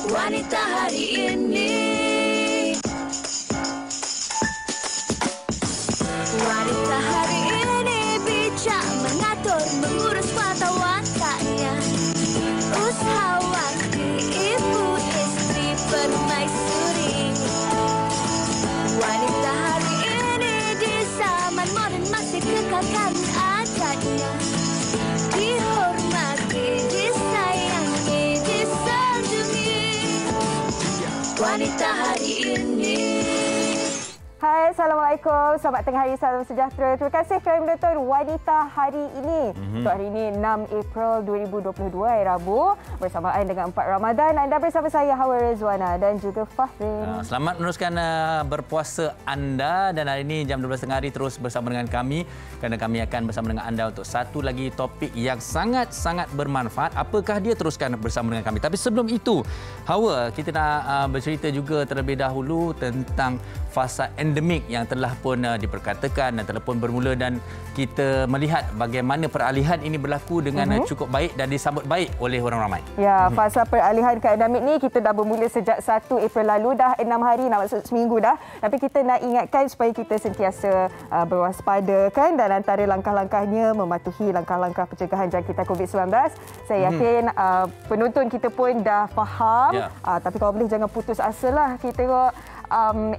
Wanita hari ini. Wanita hari ini bijak mengatur, mengurus mata wataknya. Usahawanti, ibu, istri, permaisuri. Wanita hari ini di zaman modern masih kekalkan adatnya. Dihormati, disayangi, disanjungi. Wanita hari ini. Hai, Assalamualaikum. Selamat tengah hari, salam sejahtera. Terima kasih kerana menonton Wanita Hari Ini. Untuk hari ini 6 April 2022, hari Rabu. Bersamaan dengan 4 Ramadan. Anda bersama saya, Hawa Rezwana dan juga Fahrin. Selamat meneruskan berpuasa anda. Dan hari ini jam 12 tengah hari terus bersama dengan kami. Kerana kami akan bersama dengan anda untuk satu lagi topik yang sangat-sangat bermanfaat. Apakah dia? Teruskan bersama dengan kami. Tapi sebelum itu, Hawa, kita nak bercerita juga terlebih dahulu tentang fasa endemik yang telah pun diperkatakan dan telah pun bermula, dan kita melihat bagaimana peralihan ini berlaku dengan cukup baik dan disambut baik oleh orang ramai. Ya, fasa peralihan ke endemik ni kita dah bermula sejak 1 April lalu, dah 6 hari, nak masuk seminggu dah. Tapi kita nak ingatkan supaya kita sentiasa berwaspada kan, dan antara langkah-langkahnya mematuhi langkah-langkah pencegahan jangkitan COVID-19. Saya yakin penonton kita pun dah faham. Tapi kalau boleh jangan putus asa lah. Kita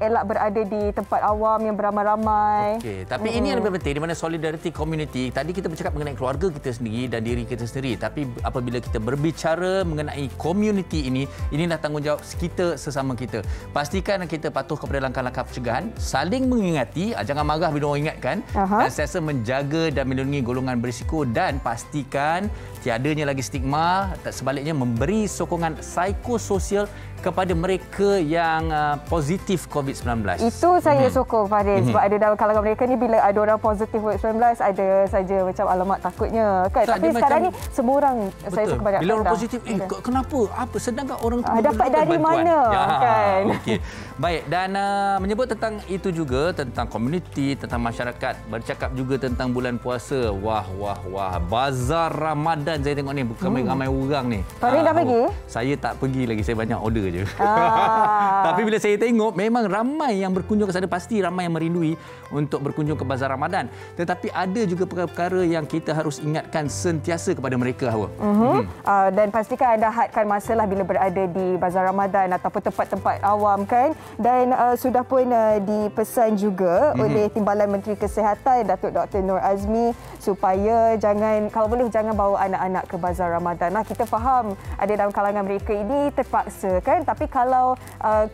elak berada di tempat awam yang beramai-ramai. Okey, tapi ini yang lebih penting, di mana solidariti community. Tadi kita bercakap mengenai keluarga kita sendiri dan diri kita sendiri. Tapi apabila kita berbicara mengenai community inilah tanggungjawab kita sesama kita. Pastikan kita patuh kepada langkah-langkah pencegahan, saling mengingati, jangan marah bila orang ingatkan, dan sentiasa menjaga dan melindungi golongan berisiko, dan pastikan tiadanya lagi stigma, sebaliknya memberi sokongan psikososial kepada mereka yang positif COVID-19. Itu saya sokong, Fahrin. Sebab ada dalam kalangan mereka ni, bila ada orang positif COVID-19, ada saja macam alamak takutnya kan. Tapi sekarang ni semua orang, saya suka banyak bila orang positif, kenapa? Apa? Sedangkan orang tu dapat dari bantuan. mana kan? Okey. Baik, dan menyebut tentang itu juga, tentang komuniti, tentang masyarakat, bercakap juga tentang bulan puasa. Wah. Bazar Ramadan saya tengok ni, bukan ramai orang ni. Fahrin dah pergi? Saya tak pergi lagi, saya banyak order je. Tapi bila saya tengok, memang ramai yang berkunjung ke sana. Pasti ramai yang merindui untuk berkunjung ke Bazar Ramadan. Tetapi ada juga perkara-perkara yang kita harus ingatkan sentiasa kepada mereka, Hawa. Dan pastikan anda hadkan masalah bila berada di Bazar Ramadan ataupun tempat-tempat awam kan. Dan sudah pun dipesan juga oleh Timbalan Menteri Kesihatan, Datuk Dr. Nur Azmi, supaya kalau boleh jangan bawa anak-anak ke Bazar Ramadan. Kita faham ada dalam kalangan mereka ini terpaksa kan. Tapi kalau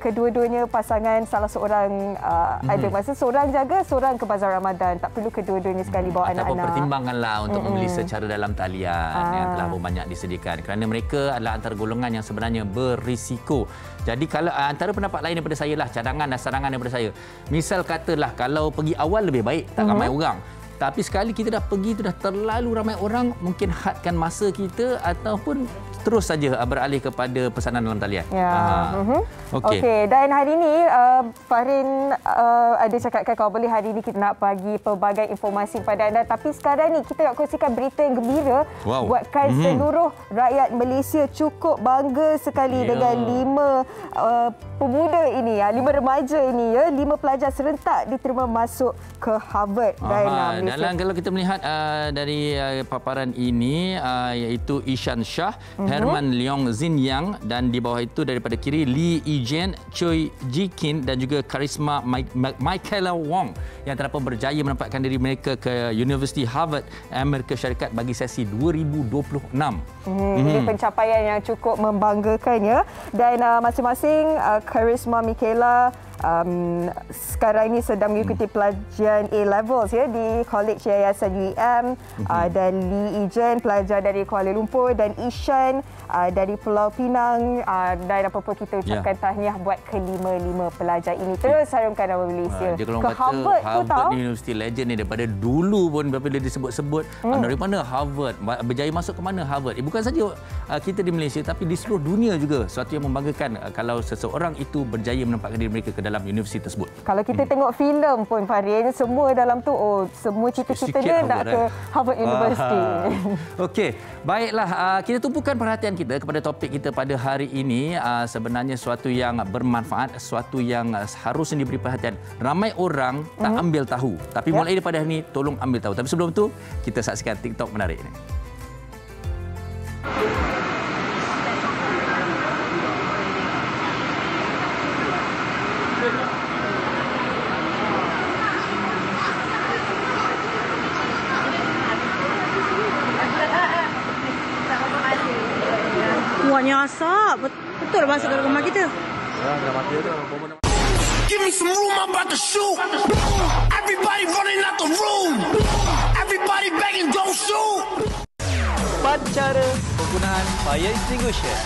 kedua-duanya pasangan, salah seorang ada masa seorang jaga, seorang ke Bazar Ramadan, tak perlu kedua-duanya sekali bawa anak-anak. Ataupun pertimbanganlah untuk membeli secara dalam talian yang telah pun banyak disediakan, kerana mereka adalah antara golongan yang sebenarnya berisiko. Jadi kalau antara pendapat lain daripada saya lah, cadangan dan sarangan daripada saya, misal katalah kalau pergi awal lebih baik, tak ramai orang. Tapi sekali kita dah pergi, itu dah terlalu ramai orang, mungkin hadkan masa kita ataupun terus saja beralih kepada pesanan dalam talian. Okey. Dan hari ini Fahrin ada cakapkan kalau boleh hari ini kita nak bagi pelbagai informasi kepada anda. Tapi sekarang ni kita nak kongsikan berita yang gembira. Buatkan seluruh rakyat Malaysia cukup bangga sekali dengan 5 pemuda ini, 5 remaja ini, 5 pelajar serentak diterima masuk ke Harvard. Dalam kalau kita melihat dari paparan ini, iaitu Ishan Shah, Herman Leong Zin Yang, dan di bawah itu daripada kiri Lee Ejian, Choi Ji Kin dan juga Karisma Michaela Wong yang telah pun berjaya menempatkan diri mereka ke Universiti Harvard, Amerika Syarikat bagi sesi 2026. Ini pencapaian yang cukup membanggakan ya. Dan masing-masing Karisma Michaela sekarang ini sedang mengikuti pelajaran A-levels ya di College Yayasan UEM, dan Lee Ejian pelajar dari Kuala Lumpur, dan Ishan dari Pulau Pinang. Dan apa-apa kita ucapkan tahniah buat kelima-lima pelajar ini. Terus harumkan nama Malaysia ke Harvard. Harvard University legend ni daripada dulu pun bila disebut-sebut dari mana Harvard, berjaya masuk ke mana Harvard. Bukan saja kita di Malaysia tapi di seluruh dunia juga. Suatu yang membanggakan kalau seseorang itu berjaya menempatkan diri mereka ke dalam dalam universiti tersebut. Kalau kita tengok filem pun Farin, semua dalam tu semua cita-cita dia nak ke Harvard University. Okey, baiklah, kita tumpukan perhatian kita kepada topik kita pada hari ini. Sebenarnya sesuatu yang bermanfaat, sesuatu yang harusnya diberi perhatian. Ramai orang tak ambil tahu, tapi mulai daripada hari ini tolong ambil tahu. Tapi sebelum tu, kita saksikan TikTok menarik ini. Kuatnya asap. Betul masuk ke rumah kita. Give me some room, I'm about to shoot. Everybody running out the room. Everybody begging, don't shoot. 4 cara penggunaan fire extinguisher.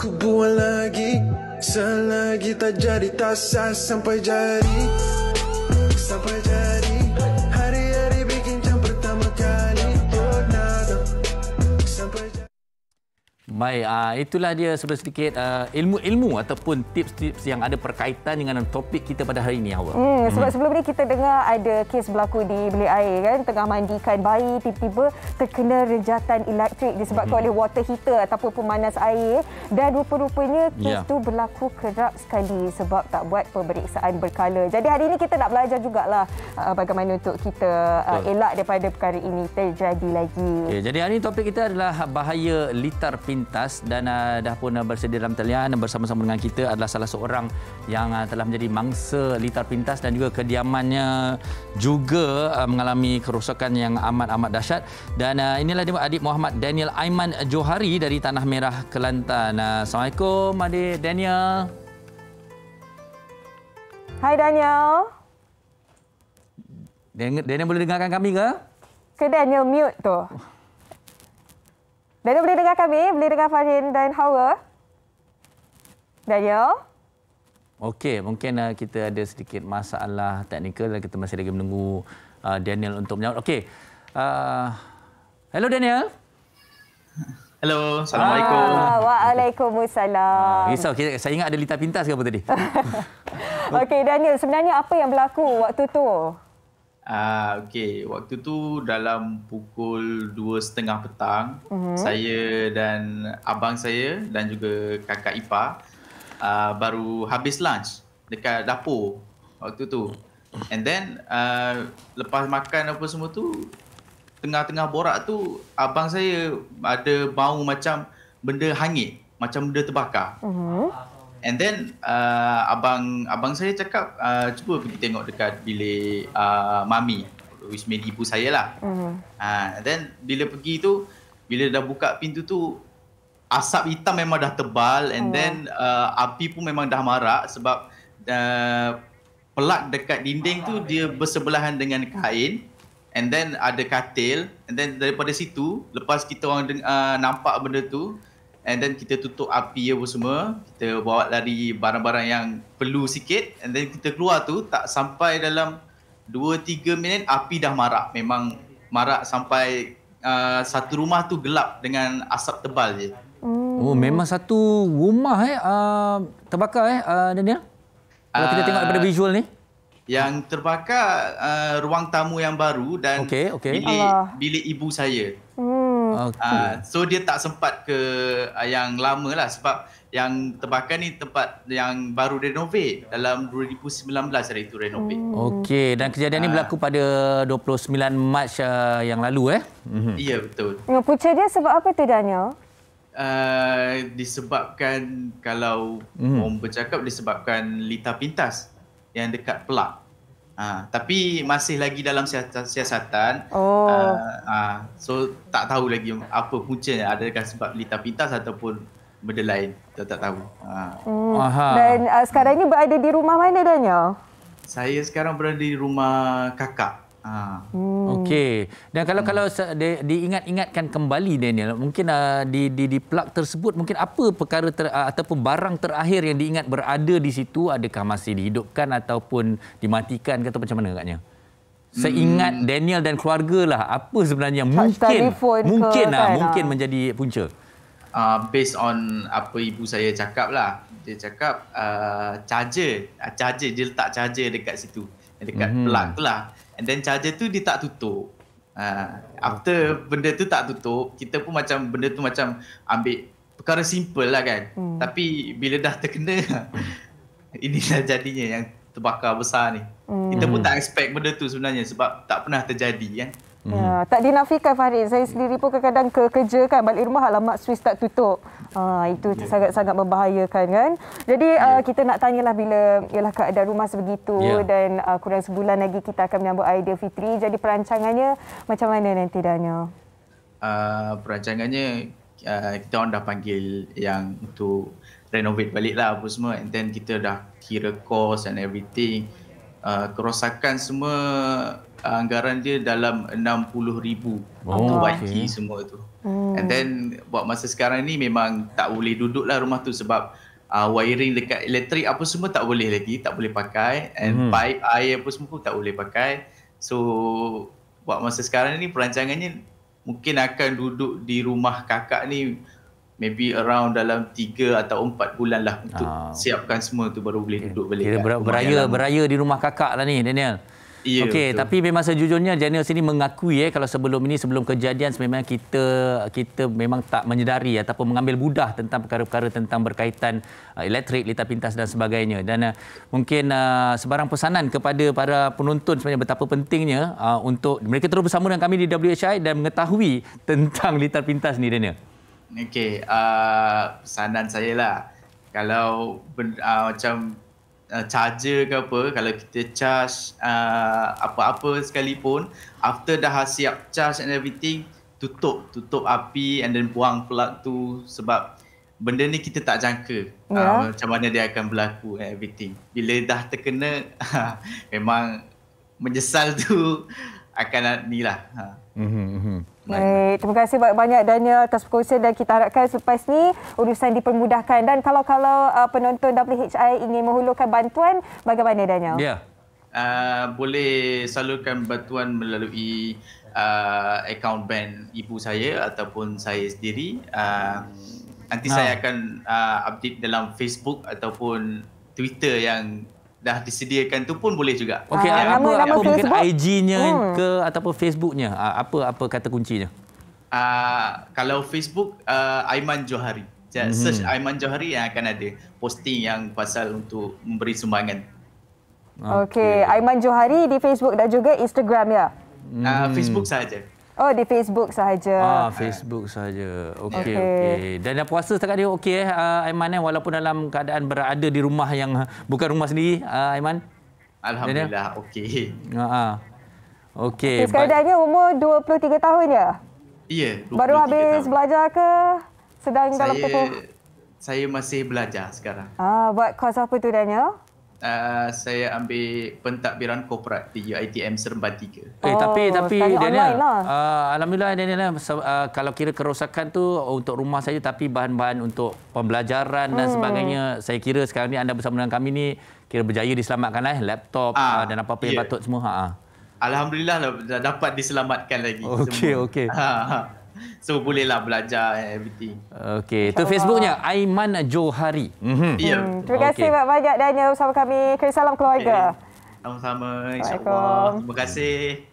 Ku buat lagi, selagi tak jadi tak sah sampai jadi. Sampai jadi, hari-hari bikin jam pertama kali. Tornado, sampai jadi. Baik, itulah dia sedikit ilmu-ilmu ataupun tips-tips yang ada berkaitan dengan topik kita pada hari ini, Hawa. Sebab sebelum ni kita dengar ada kes berlaku di bilik air kan, tengah mandikan bayi, tiba-tiba terkena rejatan elektrik disebabkan oleh water heater ataupun pemanas air, dan rupa-rupanya kes tu berlaku kerap sekali sebab tak buat pemeriksaan berkala. Jadi hari ini kita nak belajar jugalah bagaimana untuk kita elak daripada perkara ini terjadi lagi. Okay, jadi hari ini topik kita adalah bahaya litar pintas, dan dah pun bersedia dalam talian bersama-sama dengan kita adalah salah seorang yang telah menjadi mangsa litar pintas dan juga kediamannya juga mengalami kerosakan yang amat-amat dahsyat. Dan inilah dia adik Muhammad Daniel Aiman Johari dari Tanah Merah, Kelantan. Assalamualaikum adik Daniel. Hai Daniel. Daniel boleh dengarkan kami ke? Ke Daniel mute tu. Daniel boleh dengar kami? Boleh dengar Farin dan Hawa? Daniel? Okey, mungkin kita ada sedikit masalah teknikal dan kita masih lagi menunggu Daniel untuk menjawab. Okey. Hello Daniel. Hello, Assalamualaikum. Waalaikumsalam. Risau, saya ingat ada litar pintas ke apa tadi? Okey Daniel, sebenarnya apa yang berlaku waktu tu? Okey, waktu tu dalam pukul 2.30 petang, saya dan abang saya dan juga kakak ipar baru habis lunch dekat dapur waktu tu. And then lepas makan apa semua tu, tengah-tengah borak tu abang saya ada bau macam benda hangit, macam benda terbakar. And then abang saya cakap cuba pergi tengok dekat bilik mami, which mean ibu saya lah. Then bila pergi tu, bila dah buka pintu tu, asap hitam memang dah tebal, and then api pun memang dah marak sebab pelak dekat dinding tu dia bersebelahan dengan kain, and then ada katil, and then daripada situ lepas kita orang nampak benda tu, and then kita tutup api apa semua, kita bawa lari barang-barang yang perlu sikit, and then kita keluar tu tak sampai dalam 2-3 minit api dah marak. Memang marak sampai satu rumah tu gelap dengan asap tebal je. Oh, memang satu rumah terbakar Daniel. Kalau kita tengok daripada visual ni. Yang terbakar ruang tamu yang baru dan bilik ibu saya. So dia tak sempat ke yang lama lah sebab yang terbakar ni tempat yang baru renovate dalam 2019 hari itu renovate. Okey, dan kejadian ni berlaku pada 29 Mac yang lalu Ya, betul. Punca dia sebab apa tu Daniel? Disebabkan kalau orang bercakap disebabkan litar pintas yang dekat pelak. Tapi masih lagi dalam siasatan. So tak tahu lagi apa puncanya, adakah sebab litar pintas ataupun benda lain, kita tak tahu. Dan sekarang ini berada di rumah mana Daniel? Saya sekarang berada di rumah kakak. Okey. Dan kalau diingat-ingatkan kembali Daniel, mungkin di plug tersebut mungkin apa perkara ataupun barang terakhir yang diingat berada di situ, adakah masih dihidupkan ataupun dimatikan atau macam mana agaknya? Seingat Daniel dan keluarga lah, apa sebenarnya mungkin menjadi punca? Based on apa ibu saya cakap lah. Dia cakap charger dia letak charger dekat situ, dekat plug tu lah. And then charger tu dia tak tutup. After benda tu tak tutup, kita pun macam benda tu macam ambil perkara simple lah kan. Tapi bila dah terkena, inilah jadinya yang terbakar besar ni. Kita pun tak expect benda tu sebenarnya sebab tak pernah terjadi kan. Ya, tak dinafikan Farid. Saya sendiri pun kadang-kadang ke kerja kan, balik rumah alamak switch tak tutup. Itu sangat-sangat membahayakan kan. Jadi kita nak tanyalah bila ialah keadaan rumah sebegitu dan kurang sebulan lagi kita akan menyambut Aidilfitri. Jadi perancangannya macam mana nanti Daniel? Perancangannya kita orang dah panggil yang untuk renovate balik lah apa semua. And then kita dah kira cost and everything. Kerosakan semua anggaran dia dalam 60,000 untuk YT semua tu. And then buat masa sekarang ni memang tak boleh duduk lah rumah tu sebab wiring dekat elektrik apa semua tak boleh lagi, tak boleh pakai. And pipe air apa semua pun tak boleh pakai. So buat masa sekarang ni perancangannya mungkin akan duduk di rumah kakak ni maybe around dalam 3 atau 4 bulan lah untuk siapkan semua tu baru boleh duduk balik. Kira beraya di rumah kakak lah ni Daniel. Ya, okey, tapi memang sejujurnya Daniel sini mengakui kalau sebelum kejadian sebenarnya kita memang tak menyedari ataupun mengambil mudah tentang perkara-perkara tentang berkaitan elektrik, litar pintas dan sebagainya. Dan mungkin sebarang pesanan kepada para penonton sebenarnya betapa pentingnya untuk mereka terus bersama dengan kami di WHI dan mengetahui tentang litar pintas ni Daniel. Okey, pesanan saya lah. Kalau macam charger ke apa, kalau kita charge apa-apa sekalipun, after dah siap charge and everything, tutup api and then buang plug tu sebab benda ni kita tak jangka macam mana dia akan berlaku and everything. Bila dah terkena memang menyesal tu akan ni lah. Baik, terima kasih banyak Daniel atas perkongsian dan kita harapkan selepas ni urusan dipermudahkan. Dan kalau penonton WHI ingin menghulurkan bantuan, bagaimana Daniel? Ya. Boleh salurkan bantuan melalui akaun bank ibu saya ataupun saya sendiri. Nanti saya akan update dalam Facebook ataupun Twitter yang dah disediakan tu pun boleh juga. Okey, apa mungkin IG-nya ke ataupun Facebook-nya? Apa kata kuncinya? Kalau Facebook Aiman Johari. Search Aiman Johari yang akan ada posting yang pasal untuk memberi sumbangan. Okey, Aiman Johari di Facebook dan juga Instagram ya. Facebook sahaja. Oh, di Facebook sahaja. Facebook sahaja. Okey. Dan puasa setakat dia okey Aiman walaupun dalam keadaan berada di rumah yang bukan rumah sendiri Aiman? Alhamdulillah okey. Okey. Keadaannya umur 23 tahun ya? Ya, 23 baru habis tahun. Belajar ke? Sedang dalam tempoh? Saya masih belajar sekarang. Buat kos apa tu Daniel? Saya ambil pentadbiran korporat di UiTM Seremban 3. Tapi Daniel, alhamdulillah Daniel, kalau kira kerosakan tu untuk rumah saja tapi bahan-bahan untuk pembelajaran dan sebagainya, saya kira sekarang ni anda bersama dengan kami ni kira berjaya diselamatkan laptop dan apa-apa yang patut semua. Alhamdulillah dapat diselamatkan lagi. Okey. So bolehlah belajar everything. Okey, itu Facebooknya Aiman Johari. Terima kasih banyak Daniel bersama kami. Salam keluarga. Sama-sama, insya-Allah. Terima kasih.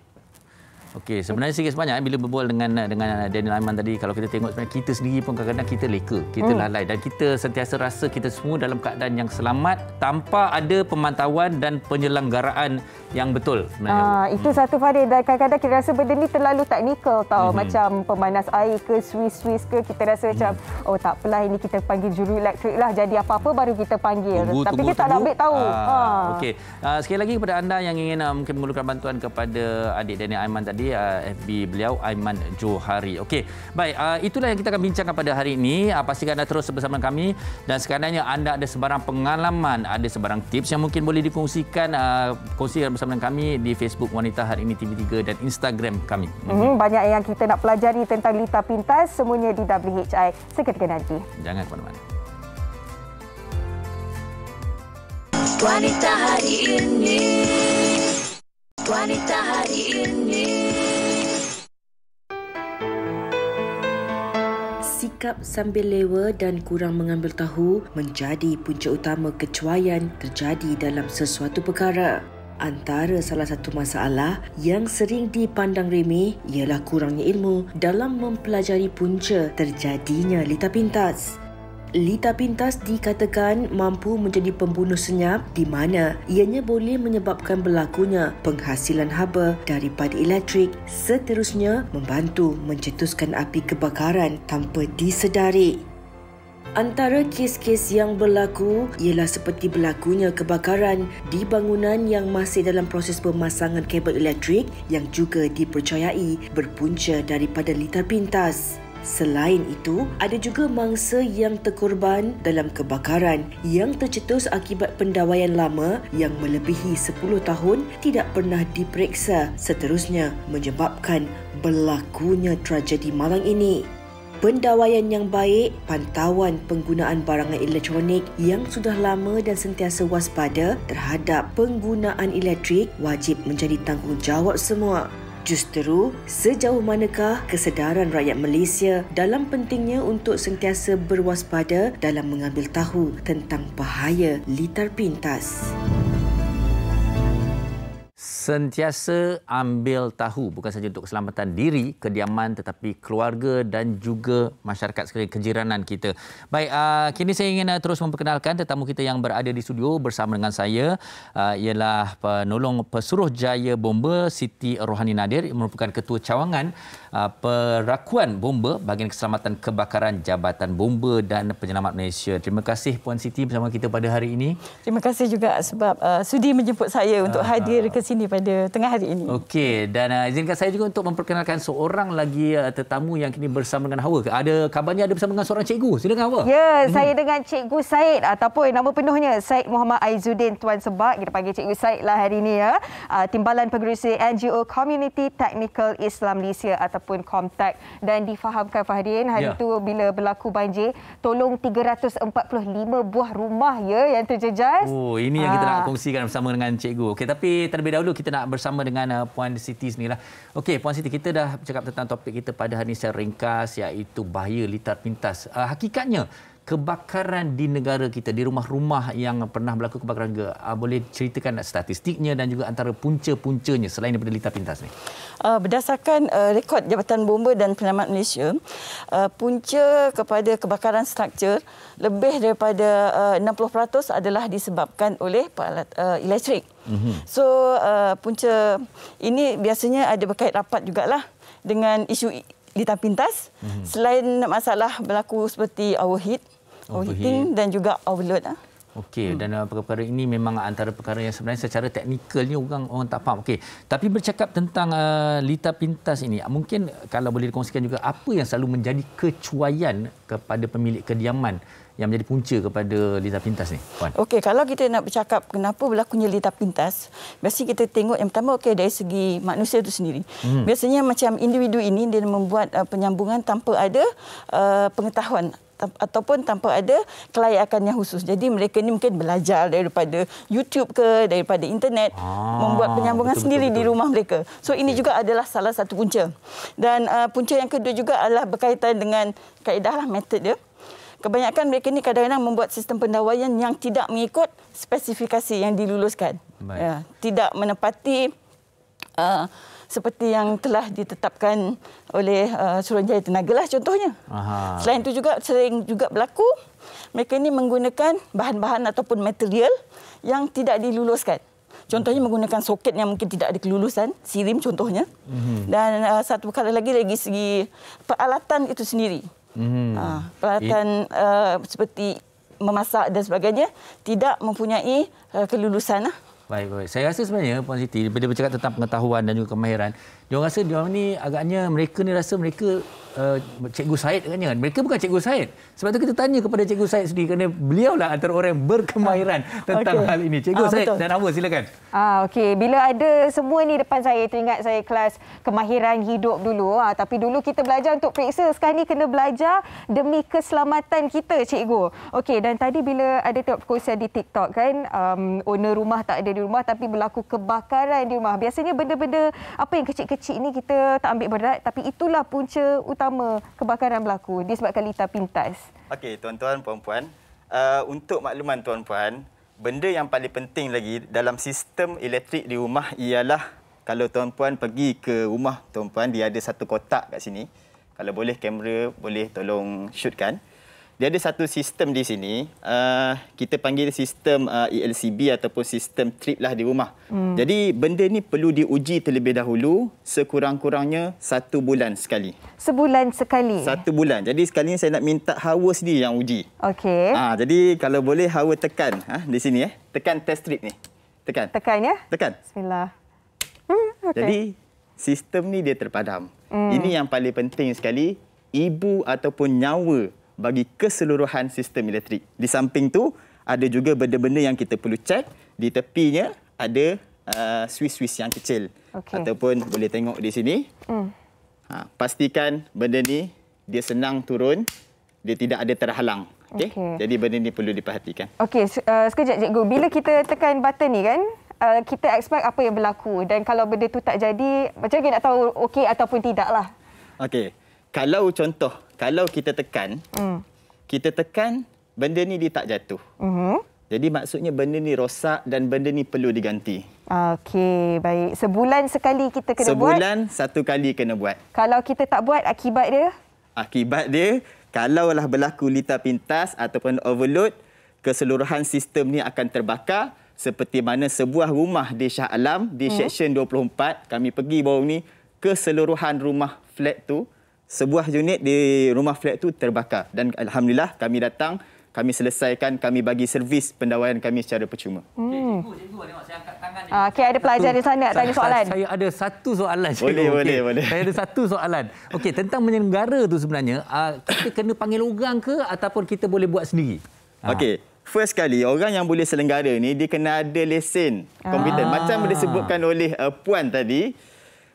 Okey, sebenarnya sikit sebanyak bila berbual dengan Daniel Aiman tadi, kalau kita tengok sebenarnya kita sendiri pun kadang-kadang kita leka, kita lalai dan kita sentiasa rasa kita semua dalam keadaan yang selamat tanpa ada pemantauan dan penyelenggaraan yang betul sebenarnya. Itu satu Farid, dan kadang-kadang kita rasa benda ni terlalu teknikal tau. Macam pemanas air ke, Swiss ke, kita rasa macam tak apalah, ini kita panggil juru elektrik lah, jadi apa-apa baru kita panggil. Tapi kita tak ambil tahu. Okey, sekali lagi kepada anda yang ingin mungkin mengeluarkan bantuan kepada adik Daniel Aiman tadi, di FB beliau Aiman Johari. Okey, baik, itulah yang kita akan bincangkan pada hari ini. Pastikan anda terus bersama kami, dan sekadanya anda ada sebarang pengalaman, ada sebarang tips yang mungkin boleh dikongsikan, kongsikan bersama kami di Facebook Wanita Hari Ini TV3 dan Instagram kami. Banyak yang kita nak pelajari tentang Lita Pintas, semuanya di WHI seketika nanti. Jangan ke mana-mana. Wanita Hari Ini, Wanita Hari Ini. Sikap sambil lewa dan kurang mengambil tahu menjadi punca utama kecuaian terjadi dalam sesuatu perkara. Antara salah satu masalah yang sering dipandang remeh ialah kurangnya ilmu dalam mempelajari punca terjadinya Lita Pintas. Lita Pintas dikatakan mampu menjadi pembunuh senyap di mana ianya boleh menyebabkan berlakunya penghasilan haba daripada elektrik, seterusnya membantu mencetuskan api kebakaran tanpa disedari. Antara kes-kes yang berlaku ialah seperti berlakunya kebakaran di bangunan yang masih dalam proses pemasangan kabel elektrik yang juga dipercayai berpunca daripada Lita Pintas. Selain itu, ada juga mangsa yang terkorban dalam kebakaran yang tercetus akibat pendawaian lama yang melebihi 10 tahun tidak pernah diperiksa, seterusnya menyebabkan berlakunya tragedi malang ini. Pendawaian yang baik, pantauan penggunaan barangan elektronik yang sudah lama dan sentiasa waspada terhadap penggunaan elektrik wajib menjadi tanggungjawab semua. Justeru, sejauh manakah kesedaran rakyat Malaysia dalam pentingnya untuk sentiasa berwaspada dalam mengambil tahu tentang bahaya Lita Pintas? Sentiasa ambil tahu bukan sahaja untuk keselamatan diri, kediaman, tetapi keluarga dan juga masyarakat sekalian, kejiranan kita. Baik, kini saya ingin terus memperkenalkan tetamu kita yang berada di studio bersama dengan saya, ialah penolong Pesuruhjaya Bomba Siti Rohani Nadir, yang merupakan Ketua Cawangan Perakuan Bomba Bahagian Keselamatan Kebakaran Jabatan Bomba dan Penyelamat Malaysia. Terima kasih Puan Siti bersama kita pada hari ini. Terima kasih juga sebab sudi menjemput saya untuk hadir ke sini pada tengah hari ini. Okey, dan izinkan saya juga untuk memperkenalkan seorang lagi tetamu yang kini bersama dengan Hawa. Ada kabarnya ada bersama dengan seorang cikgu. Silakan Hawa. Ya, saya dengan Cikgu Said ataupun nama penuhnya Said Muhammad Aizuddin Tuan Sebak. Kita panggil Cikgu Said lah hari ini ya. Timbalan Pengerusi NGO Community Technical Islam Malaysia ataupun COMTEC, dan difahamkan Fahrin hari itu bila berlaku banjir, tolong 345 buah rumah ya yang terjejas. Oh, ini yang kita nak kongsikan bersama dengan cikgu. Okey, tapi terlebih dahulu kita nak bersama dengan Puan Siti sendirilah. Okey, Puan Siti, kita dah bercakap tentang topik kita pada hari ini secara ringkas, iaitu bahaya Lita Pintas. Hakikatnya kebakaran di negara kita, di rumah-rumah yang pernah berlaku kebakaran ke, boleh ceritakan statistiknya dan juga antara punca-puncanya selain daripada Lita Pintas ni? Berdasarkan rekod Jabatan Bomba dan Penyelamat Malaysia, punca kepada kebakaran struktur lebih daripada 60% adalah disebabkan oleh alat elektrik. So punca ini biasanya ada berkait rapat jugalah dengan isu Lita Pintas. Selain masalah berlaku seperti overheating dan juga overload. Okey, dan perkara ini memang antara perkara yang sebenarnya secara teknikalnya orang tak faham. Okey, tapi bercakap tentang Lita Pintas ini, mungkin kalau boleh dikongsikan juga apa yang selalu menjadi kecuaian kepada pemilik kediaman yang menjadi punca kepada Lita Pintas ni, Puan? Okey, kalau kita nak bercakap kenapa berlakunya Lita Pintas, biasanya kita tengok yang pertama dari segi manusia itu sendiri. Biasanya macam individu ini dia membuat penyambungan tanpa ada pengetahuan ataupun tanpa ada kelayakan yang khusus. Jadi mereka ni mungkin belajar daripada YouTube ke, daripada internet, membuat penyambungan sendiri di rumah mereka. So ini juga adalah salah satu punca. Dan punca yang kedua juga adalah berkaitan dengan kaedah metod dia. Kebanyakan mereka ni kadang-kadang membuat sistem pendawaian yang tidak mengikut spesifikasi yang diluluskan. Ya, tidak menepati seperti yang telah ditetapkan oleh Suruhanjaya Tenaga lah contohnya. Selain itu juga sering juga berlaku mereka ini menggunakan bahan-bahan ataupun material yang tidak diluluskan. Contohnya menggunakan soket yang mungkin tidak ada kelulusan, sirim contohnya. Dan satu perkara lagi dari segi peralatan itu sendiri. Peralatan seperti memasak dan sebagainya tidak mempunyai kelulusan. Baik. Saya rasa sebenarnya Puan Siti, bila bercakap tentang pengetahuan dan juga kemahiran, Diorang rasa diorang ni agaknya mereka Cikgu Syed katanya. Mereka bukan Cikgu Syed. Sebab tu kita tanya kepada Cikgu Syed sendiri kerana beliaulah antara orang yang berkemahiran tentang hal ini. Cikgu Syed dan Hawa, silakan. Okey, bila ada semua ni depan saya, teringat saya kelas kemahiran hidup dulu. Tapi dulu kita belajar untuk periksa, sekarang ni kena belajar demi keselamatan kita, cikgu. Okey, dan tadi bila ada tengok perkongsian di TikTok kan, owner rumah tak ada di rumah tapi berlaku kebakaran di rumah. Biasanya benda-benda apa yang kecil-kecil ni kita tak ambil berat, tapi itulah punca utama kebakaran berlaku disebabkan litar pintas. Okey, tuan-tuan, puan-puan, untuk makluman tuan-puan, benda yang paling penting lagi dalam sistem elektrik di rumah ialah kalau tuan-puan pergi ke rumah tuan-puan, dia ada satu kotak kat sini. Kalau boleh kamera boleh tolong shootkan. Dia ada satu sistem di sini, kita panggil sistem ELCB ataupun sistem trip lah di rumah. Jadi benda ni perlu diuji terlebih dahulu sekurang-kurangnya 1 bulan sekali. Sebulan sekali? 1 bulan. Jadi sekali ni saya nak minta Hawa sendiri yang uji. Okey. Jadi kalau boleh Hawa tekan di sini tekan test strip ni. Tekan. Tekan ya? Tekan. Bismillah. Okay. Jadi sistem ni dia terpadam. Ini yang paling penting sekali, ibu ataupun nyawa bagi keseluruhan sistem elektrik. Di samping tu, ada juga benda-benda yang kita perlu cek. Di tepinya ada suis-suis yang kecil. Ataupun boleh tengok di sini. Pastikan benda ni dia senang turun, dia tidak ada terhalang. Okay? Jadi benda ni perlu diperhatikan. Okey, sekejap cikgu. Bila kita tekan button ni kan, kita expect apa yang berlaku. Dan kalau benda tu tak jadi, macam mana nak tahu okey ataupun tidak lah? Okey. Kalau contoh, kalau kita tekan, benda ni dia tak jatuh. Jadi maksudnya benda ni rosak dan benda ni perlu diganti. Okey, baik. Sebulan sekali kita kena buat? Sebulan 1 kali kena buat. Kalau kita tak buat, akibat dia? Akibat dia, kalaulah berlaku litar pintas ataupun overload, keseluruhan sistem ni akan terbakar seperti mana sebuah rumah di Shah Alam, di Seksyen 24, kami pergi baru ni, keseluruhan rumah flat tu, sebuah unit di rumah flat tu terbakar. Dan alhamdulillah kami datang, kami selesaikan, kami bagi servis pendawaian kami secara percuma. Cikgu, tengok saya angkat tangan ni. Okey, ada pelajar di sana nak tanya soalan. Saya ada satu soalan, cikgu. Boleh. Saya ada satu soalan. Okey, tentang menyelenggara tu sebenarnya, kita kena panggil orang ke ataupun kita boleh buat sendiri? Okey. First kali, orang yang boleh selenggara ni, dia kena ada lesen komputer. Macam disebutkan oleh Puan tadi,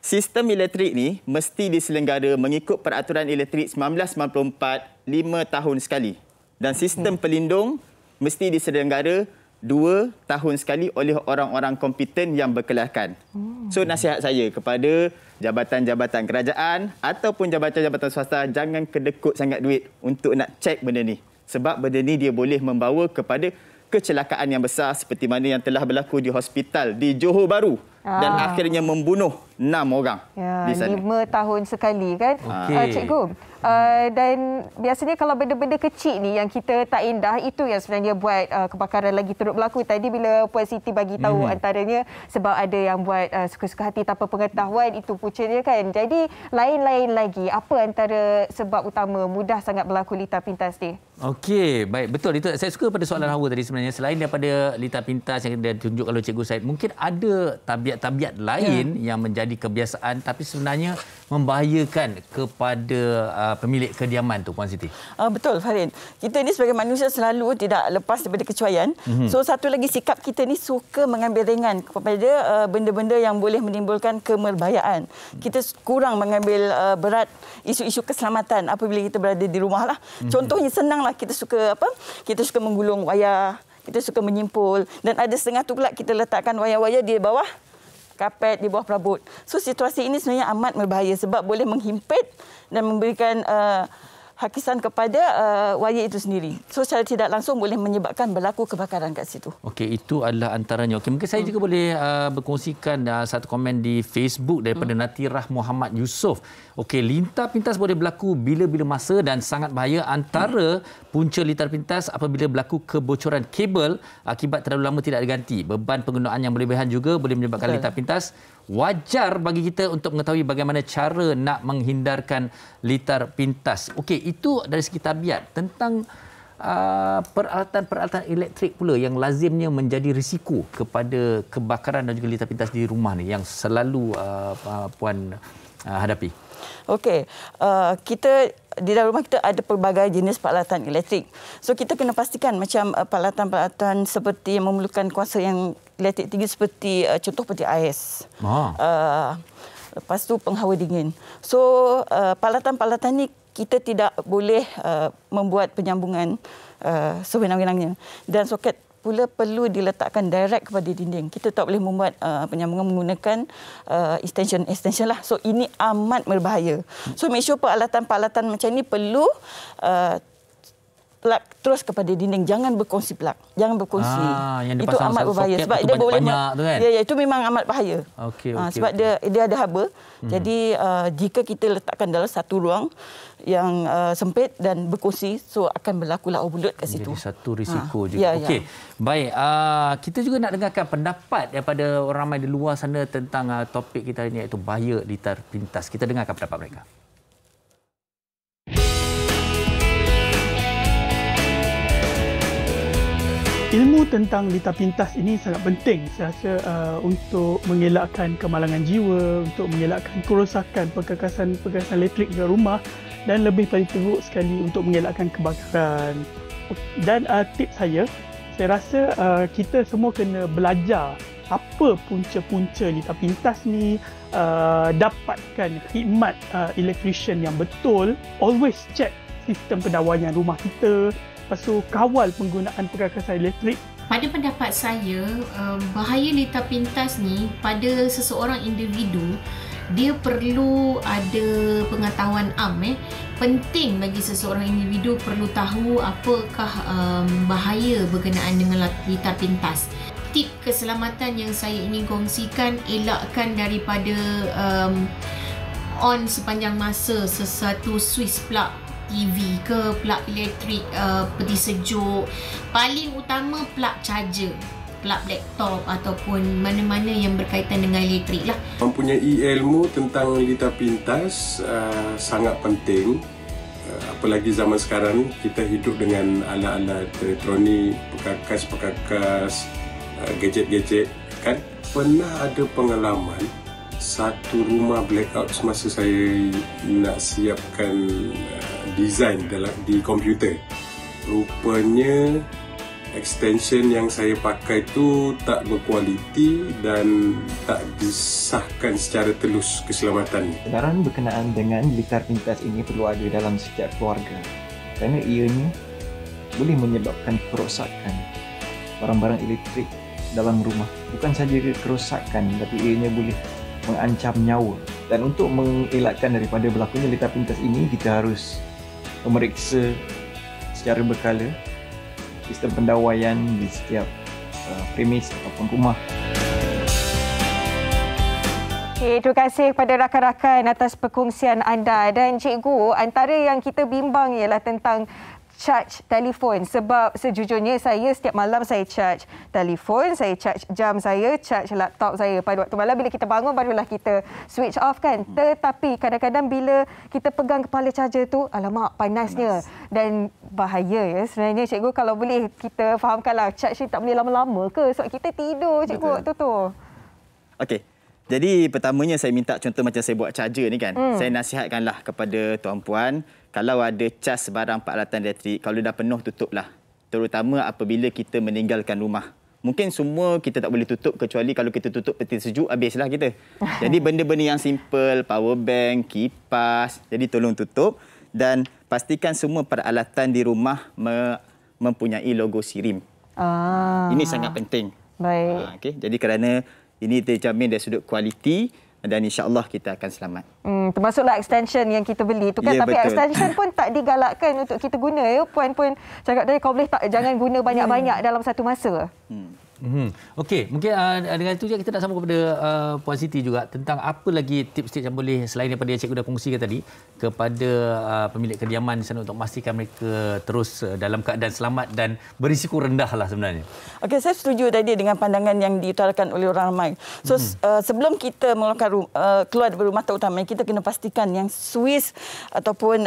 sistem elektrik ni mesti diselenggara mengikut Peraturan Elektrik 1994 5 tahun sekali. Dan sistem pelindung mesti diselenggara 2 tahun sekali oleh orang-orang kompeten yang berkelayakan. So nasihat saya kepada jabatan-jabatan kerajaan ataupun jabatan-jabatan swasta, jangan kedekut sangat duit untuk nak cek benda ni. Sebab benda ni dia boleh membawa kepada kecelakaan yang besar seperti mana yang telah berlaku di hospital di Johor Bahru dan akhirnya membunuh 6 orang di sana. 5 tahun sekali kan? Cikgu, dan biasanya kalau benda-benda kecil ni yang kita tak indah, itu yang sebenarnya buat kebakaran lagi teruk berlaku. Tadi bila Puan Siti bagi tahu antaranya sebab ada yang buat suka-suka hati tanpa pengetahuan, itu puncanya kan. Jadi lain-lain lagi, apa antara sebab utama mudah sangat berlaku litar pintas ni? Okey, baik, betul itu. Saya suka pada soalan Hawa tadi sebenarnya. Selain daripada litar pintas yang ditunjukkan oleh Cikgu Syed, mungkin ada tabiat-tabiat lain yang menjadi kebiasaan tapi sebenarnya membahayakan kepada pemilik kediaman tu, Puan Siti. Betul, Farin. Kita ni sebagai manusia selalu tidak lepas daripada kecuaian. So satu lagi, sikap kita ni suka mengambil ringan kepada benda-benda yang boleh menimbulkan kemerbahayaan. Kita kurang mengambil berat isu-isu keselamatan apabila kita berada di rumah lah. Contohnya senanglah, kita suka kita suka menggulung wayar, kita suka menyimpul, dan ada setengah tu pula kita letakkan wayar-wayar di bawah kapet, di bawah perabot. So situasi ini sebenarnya amat berbahaya sebab boleh menghimpit dan memberikan hakisan kepada wayar itu sendiri. So secara tidak langsung boleh menyebabkan berlaku kebakaran kat situ. Okey, itu adalah antaranya. Okey, mungkin saya juga boleh berkongsikan satu komen di Facebook daripada Natirah Muhammad Yusof. Okey, litar pintas boleh berlaku bila-bila masa dan sangat bahaya. Antara punca litar pintas apabila berlaku kebocoran kabel akibat terlalu lama tidak diganti. Beban penggunaan yang berlebihan juga boleh menyebabkan litar pintas. Wajar bagi kita untuk mengetahui bagaimana cara nak menghindarkan litar pintas. Okey, itu dari segi tabiat. Tentang peralatan-peralatan elektrik pula yang lazimnya menjadi risiko kepada kebakaran dan juga litar pintas di rumah ni yang selalu Puan hadapi? Okey, kita di dalam rumah kita ada pelbagai jenis peralatan elektrik. So kita kena pastikan macam peralatan-peralatan seperti yang memerlukan kuasa yang elektrik tinggi seperti contoh seperti AIS. Lepas tu penghawa dingin. So peralatan-peralatan ni kita tidak boleh membuat penyambungan sewenang-wenangnya. Dan soket pula perlu diletakkan direct kepada dinding. Kita tak boleh membuat penyambungan menggunakan extension lah. So ini amat berbahaya. So make sure peralatan-peralatan macam ni perlu plug terus kepada dinding, jangan berkongsi plug, jangan berkongsi. Itu amat berbahaya sebab dia boleh tu kan? Ya, itu memang amat bahaya. Sebab dia ada haba. Jadi jika kita letakkan dalam satu ruang yang sempit dan berkongsi, so akan berlakulah overload kat situ. Jadi satu risiko juga. Okey. Baik, kita juga nak dengarkan pendapat daripada orang ramai di luar sana tentang topik kita ini, iaitu bahaya litar pintas. Kita dengarkan pendapat mereka. Ilmu tentang litar pintas ini sangat penting saya rasa untuk mengelakkan kemalangan jiwa, untuk mengelakkan kerosakan perkakasan elektrik di rumah dan lebih paling teruk sekali untuk mengelakkan kebakaran. Dan tips saya rasa kita semua kena belajar apa punca-punca litar pintas ni, dapatkan khidmat electrician yang betul, always check sistem pendawaian rumah kita. Lepas tu kawal penggunaan perkakasan elektrik. Pada pendapat saya, bahaya litar pintas ni pada seseorang individu, dia perlu ada pengetahuan Penting bagi seseorang individu perlu tahu apakah bahaya berkenaan dengan litar pintas. Tip keselamatan yang saya ingin kongsikan, elakkan daripada on sepanjang masa sesuatu switch plug TV ke, plug elektrik peti sejuk. Paling utama plug charger, plug laptop ataupun mana-mana yang berkaitan dengan elektrik lah. Mempunyai ilmu tentang litar pintas sangat penting. Apalagi zaman sekarang kita hidup dengan alat-alat elektronik, perkakas, gadget-gadget kan. Pernah ada pengalaman satu rumah blackout semasa saya nak siapkan design di komputer. Rupanya extension yang saya pakai tu tak berkualiti dan tak disahkan secara telus keselamatannya. Kebenaran berkenaan dengan litar pintas ini perlu ada dalam setiap keluarga kerana ianya boleh menyebabkan kerosakan barang-barang elektrik dalam rumah. Bukan saja kerosakan, tapi ianya boleh mengancam nyawa. Dan untuk mengelakkan daripada berlakunya litar pintas ini, kita harus memeriksa secara berkala sistem pendawaian di setiap premis ataupun rumah. Okay, terima kasih kepada rakan-rakan atas perkongsian anda. Dan cikgu, antara yang kita bimbang ialah tentang charge telefon, sebab sejujurnya saya setiap malam saya charge telefon, saya charge jam saya, charge laptop saya. Pada waktu malam bila kita bangun barulah kita switch off kan. Tetapi kadang-kadang bila kita pegang kepala charger tu, alamak panasnya dan bahaya ya. Sebenarnya cikgu, kalau boleh kita fahamkanlah, charge ni tak boleh lama-lama ke sebab kita tidur cikgu waktu tu. Okey. Jadi pertamanya saya minta contoh macam saya buat charger ni kan. Saya nasihatkanlah kepada tuan-puan, kalau ada cas barang peralatan elektrik, kalau dah penuh tutuplah. Terutama apabila kita meninggalkan rumah. Mungkin semua kita tak boleh tutup kecuali kalau kita tutup peti sejuk, habislah kita. Jadi benda-benda yang simple, power bank, kipas, jadi tolong tutup dan pastikan semua peralatan di rumah mempunyai logo SIRIM. Ini sangat penting. Baik. Okay. Jadi kerana ini terjamin dari sudut kualiti dan insya-Allah kita akan selamat. Termasuklah extension yang kita beli tu kan. Ya, tapi betul. Extension pun tak digalakkan untuk kita guna ya. Puan pun cakap tadi kau boleh tak jangan guna banyak-banyak dalam satu masa. Okey, mungkin dengan itu je kita nak sambung kepada Puan Siti juga tentang apa lagi tips-tips yang boleh selain daripada yang cikgu dah kongsikan tadi kepada pemilik kediaman di sana untuk memastikan mereka terus dalam keadaan selamat dan berisiko rendah lah sebenarnya. Okey, saya setuju tadi dengan pandangan yang diutarakan oleh orang ramai. So sebelum kita mengeluarkan keluar dari rumah terutama, kita kena pastikan yang suis ataupun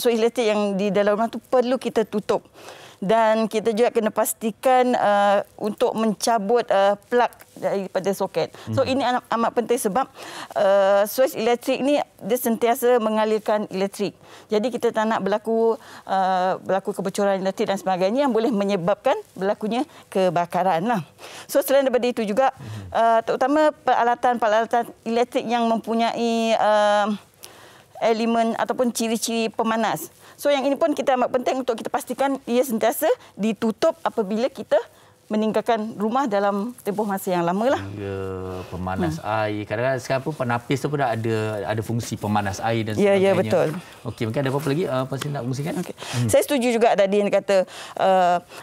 suis elektrik yang di dalam rumah tu perlu kita tutup. Dan kita juga kena pastikan untuk mencabut plug daripada soket. So ini amat penting sebab suis elektrik ni dia sentiasa mengalirkan elektrik. Jadi kita tak nak berlaku kebocoran elektrik dan sebagainya yang boleh menyebabkan berlakunya kebakaran lah. So selain daripada itu juga terutama peralatan-peralatan elektrik yang mempunyai elemen ataupun ciri-ciri pemanas. So yang ini pun kita amat penting untuk kita pastikan ia sentiasa ditutup apabila kita meninggalkan rumah dalam tempoh masa yang lama lah. Ya, pemanas air. Kadang-kadang sekarang pun penapis tu pun ada fungsi pemanas air dan sebagainya. Ya, betul. Okey, mungkin ada apa-apa lagi Puan Siti nak kongsikan? Okay. Saya setuju juga tadi yang kata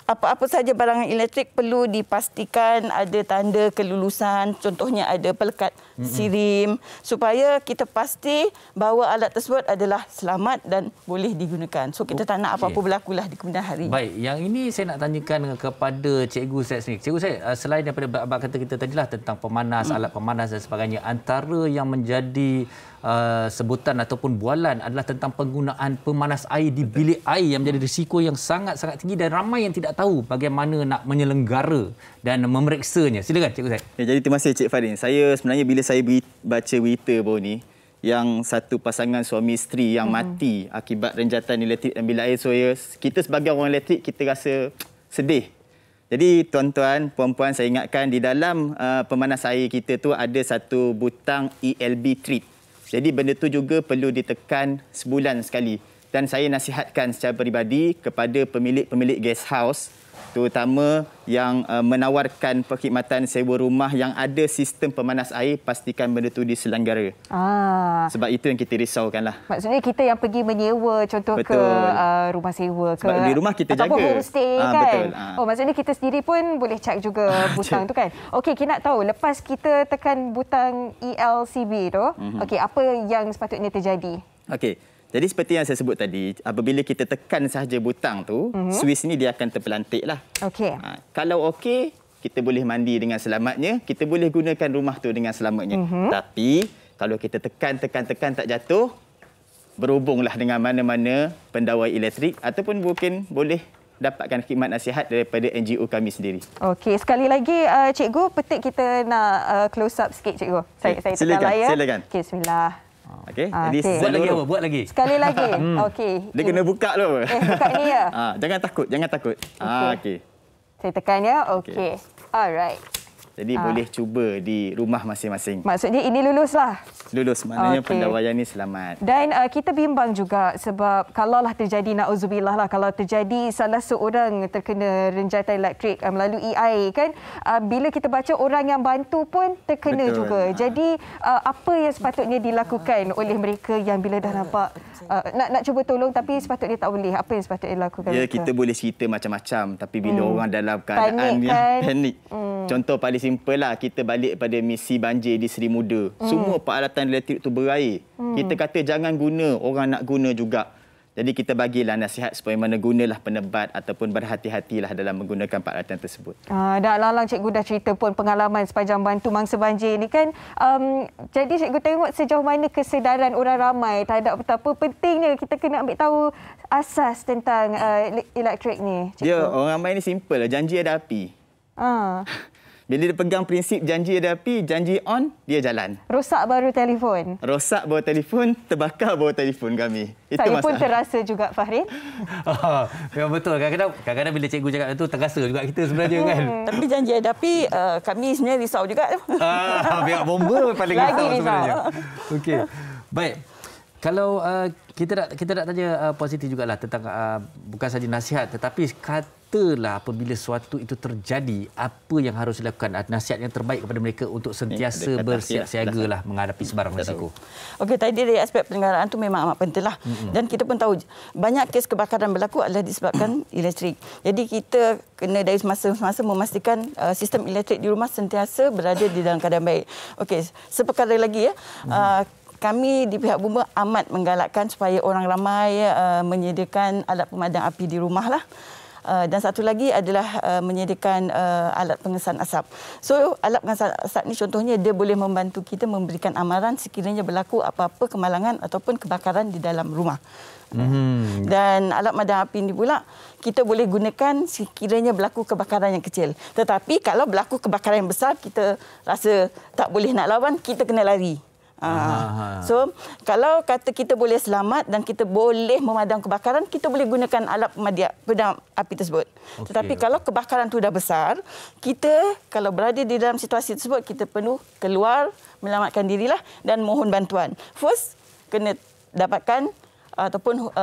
apa-apa saja barangan elektrik perlu dipastikan ada tanda kelulusan, contohnya ada pelekat sirim supaya kita pasti bahawa alat tersebut adalah selamat dan boleh digunakan. So kita tak nak apa-apa berlakulah di kemudian hari. Baik, yang ini saya nak tanyakan kepada Cikgu Zaid sendiri. Cikgu Zaid, selain daripada bab kata kita tadilah tentang pemanas, alat pemanas dan sebagainya, antara yang menjadi sebutan ataupun bualan adalah tentang penggunaan pemanas air di bilik air yang menjadi risiko yang sangat-sangat tinggi dan ramai yang tidak tahu bagaimana nak menyelenggara dan memeriksanya. Silakan Cikgu Zaid. Ya, jadi terima kasih Cik Farin. Saya sebenarnya bila saya baca berita baru ni yang satu pasangan suami isteri yang mati akibat renjatan elektrik dan bilik air, so kita sebagai orang elektrik kita rasa sedih. Jadi tuan-tuan, puan-puan, saya ingatkan di dalam pemanas air kita tu ada satu butang ELB trip. Jadi benda tu juga perlu ditekan sebulan sekali. Dan saya nasihatkan secara peribadi kepada pemilik-pemilik guest house, terutama yang menawarkan perkhidmatan sewa rumah yang ada sistem pemanas air, pastikan benda tu diselenggara. Sebab itu yang kita risaukan lah. Maksudnya kita yang pergi menyewa contoh ke rumah sewa ke. Sebab di rumah kita ataupun jaga. Homestay kan. Betul. Oh, maksudnya kita sendiri pun boleh cek juga butang tu kan. Okey, kita nak tahu lepas kita tekan butang ELCB tu, okey, apa yang sepatutnya terjadi? Okey. Jadi seperti yang saya sebut tadi, apabila kita tekan sahaja butang tu, suis ni dia akan terpelantik lah. Okey. Kalau okey, kita boleh mandi dengan selamatnya, kita boleh gunakan rumah tu dengan selamatnya. Tapi kalau kita tekan tak jatuh, berhubunglah dengan mana-mana pendawai elektrik ataupun mungkin boleh dapatkan khidmat nasihat daripada NGO kami sendiri. Okey, sekali lagi cikgu, petik kita nak close up sikit cikgu. Saya tekan layar. Silakan. Okey, bismillah. Okey, jadi buat lagi. Sekali lagi. Okey. Dia kena buka dulu. Buka ni ya. Jangan takut. Okey. Saya tekan ya. Okey. Alright. Jadi boleh cuba di rumah masing-masing. Maksudnya ini luluslah. Lulus, maknanya pendawaian ni selamat. Dan kita bimbang juga sebab kalaulah terjadi, na'udzubillah lah, kalau terjadi salah seorang terkena renjatan elektrik melalui air kan, bila kita baca orang yang bantu pun terkena juga. Jadi apa yang sepatutnya dilakukan oleh mereka yang bila dah nampak nak cuba tolong tapi sepatutnya tak boleh? Apa yang sepatutnya dilakukan? Ya, kita boleh cerita macam-macam tapi bila orang dalam keadaan panik. Contoh paling simple lah, kita balik pada misi banjir di Seri Muda. Semua peralatan elektrik tu berair. Kita kata jangan guna, orang nak guna juga. Jadi kita bagilah nasihat supaya mana gunalah penebat ataupun berhati-hatilah dalam menggunakan peralatan tersebut. Dah lalang cikgu dah cerita pun pengalaman sepanjang bantu mangsa banjir ni kan. Jadi cikgu tengok sejauh mana kesedaran orang ramai terhadap betapa pentingnya kita kena ambil tahu asas tentang elektrik ni. Cikgu. Ya, orang ramai ni simple lah. Janji ada api. Bila dia pegang prinsip janji ada api, janji on, dia jalan. Rosak baru telefon. Rosak baru telefon, terbakar baru telefon kami. Itu saya masalah. Pun terasa juga, Fahrin. Memang betul. Kadang-kadang bila cikgu cakap itu, terasa juga kita sebenarnya kan. Tapi janji ada api, kami sebenarnya risau juga. Biar bomba paling risau sebenarnya. Okey. Baik. Kalau kita nak tanya Puan Siti jugalah tentang bukan saja nasihat tetapi katalah apabila sesuatu itu terjadi, apa yang harus dilakukan? Nasihat yang terbaik kepada mereka untuk sentiasa bersiap-siagalah menghadapi sebarang risiko. Okey, tadi dari aspek penyelenggaraan tu memang amat pentinglah. Dan kita pun tahu banyak kes kebakaran berlaku adalah disebabkan elektrik. Jadi kita kena dari semasa memastikan sistem elektrik di rumah sentiasa berada di dalam keadaan baik. Okey, seperkara lagi ya. Kami di pihak Bumba amat menggalakkan supaya orang ramai menyediakan alat pemadam api di rumah lah. Dan satu lagi adalah menyediakan alat pengesan asap. So alat pengesan asap ni contohnya dia boleh membantu kita memberikan amaran sekiranya berlaku apa-apa kemalangan ataupun kebakaran di dalam rumah. Dan alat pemadam api ni pula kita boleh gunakan sekiranya berlaku kebakaran yang kecil. Tetapi kalau berlaku kebakaran yang besar, kita rasa tak boleh nak lawan, kita kena lari. So kalau kata kita boleh selamat dan kita boleh memadam kebakaran, kita boleh gunakan alat pemadam api tersebut. Tetapi kalau kebakaran tu dah besar, kita kalau berada di dalam situasi tersebut, kita perlu keluar menyelamatkan dirilah dan mohon bantuan. First kena dapatkan ataupun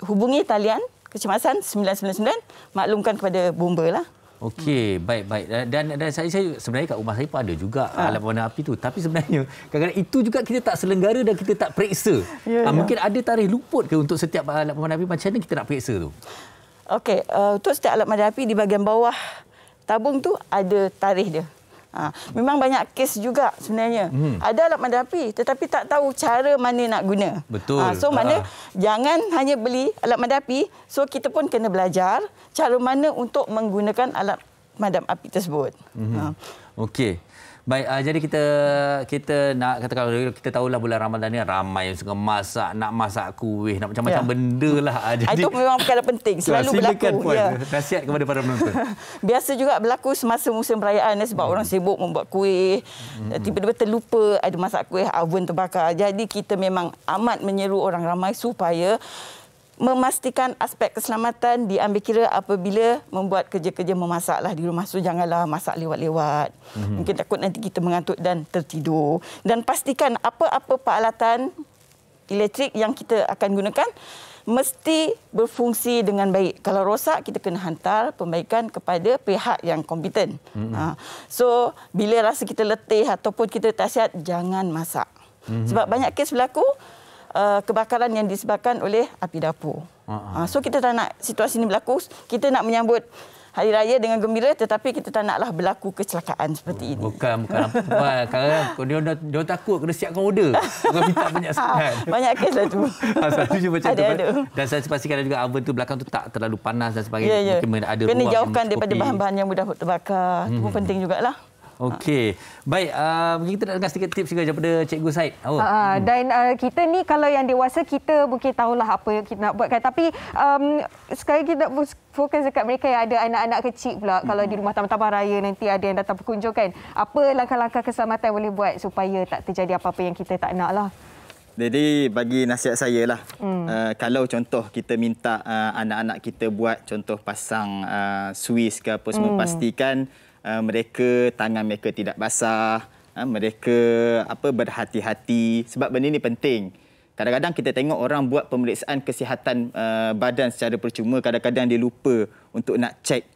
hubungi talian kecemasan 999, maklumkan kepada Bumba lah. Okey, baik. Dan saya sebenarnya kat rumah saya pun ada juga alat pemadam api tu. Tapi sebenarnya kadang-kadang itu juga kita tak selenggara dan kita tak periksa. Mungkin ada tarikh luput ke untuk setiap alat pemadam api? Macam mana kita nak periksa tu? Okey, untuk setiap alat pemadam api di bahagian bawah tabung tu ada tarikh dia. Memang banyak kes juga sebenarnya. Ada alat pemadam api tetapi tak tahu cara mana nak guna. Betul. So mana jangan hanya beli alat pemadam api, so kita pun kena belajar cara mana untuk menggunakan alat pemadam api tersebut. Okey. Baik, jadi kita nak kata kalau kita tahulah bulan Ramadan ni ramai yang suka masak, nak masak kuih, nak macam-macam benda lah. Jadi, itu memang perkara penting, selalu berlaku. Nasihat kepada para penonton. Biasa juga berlaku semasa musim perayaan sebab orang sibuk membuat kuih, tiba-tiba terlupa ada masak kuih, oven terbakar. Jadi kita memang amat menyeru orang ramai supaya memastikan aspek keselamatan diambil kira apabila membuat kerja-kerja memasaklah di rumah. So janganlah masak lewat-lewat. Mungkin takut nanti kita mengantuk dan tertidur. Dan pastikan apa-apa peralatan elektrik yang kita akan gunakan mesti berfungsi dengan baik. Kalau rosak, kita kena hantar pembaikan kepada pihak yang kompeten. So bila rasa kita letih ataupun kita tak sihat, jangan masak. Sebab banyak kes berlaku kebakaran yang disebabkan oleh api dapur. So kita tak nak situasi ini berlaku. Kita nak menyambut Hari Raya dengan gembira tetapi kita tak naklah berlaku kecelakaan seperti ini. Bukan kadang-kadang dia takut kena siapkan order. Orang minta banyak sangat. Banyak kes lah tu. Satu macam tu. Ada. Dan saya pastikan juga oven tu belakang tu tak terlalu panas dan sebagainya. Mungkin ada kena jauhkan daripada bahan-bahan yang mudah terbakar. Itu pun penting jugalah. Okey. Baik, mungkin kita nak dengar sedikit tips juga daripada Cikgu Said. Dan kita ni kalau yang dewasa, kita mungkin tahulah apa yang kita nak buat kan. Tapi sekarang kita fokus dekat mereka yang ada anak-anak kecil pula. Kalau di rumah tamu-tamu raya nanti ada yang datang berkunjung kan. Apa langkah-langkah keselamatan yang boleh buat supaya tak terjadi apa-apa yang kita tak nak lah. Jadi bagi nasihat saya lah, kalau contoh kita minta anak-anak kita buat contoh pasang suis ke apa semua, pastikan tangan mereka tidak basah, mereka berhati-hati sebab benda ini penting. Kadang-kadang kita tengok orang buat pemeriksaan kesihatan badan secara percuma, kadang-kadang dia lupa untuk nak cek